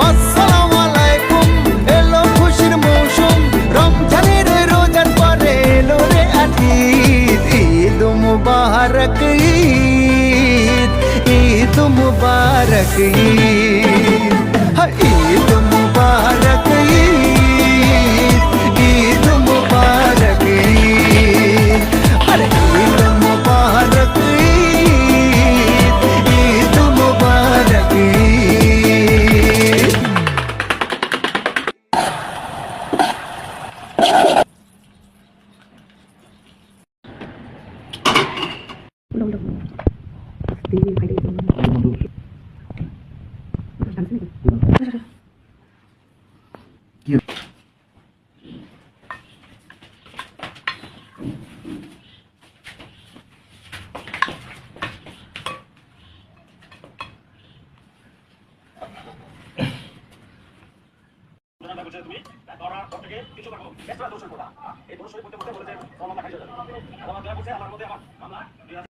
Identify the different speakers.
Speaker 1: আসসালামু আলাইকুম, এলো খুশির মৌসুম, রমজানের রোজার পরে এলো রে ঈদ। ঈদ মুবারক ঈদ, ঈদ মুবারক ঈদ, ঈদ মুবারক ঈদ, ঈদ মুবারক ঈদ, আরে ঈদ মুবারক ঈদ, ঈদ মুবারক ঈদ।
Speaker 2: তুমি কিছু পারবো এই দোষ পড়তে বলে যে আমার খাই যাবে আমার দয়া করছে আমার মধ্যে আমার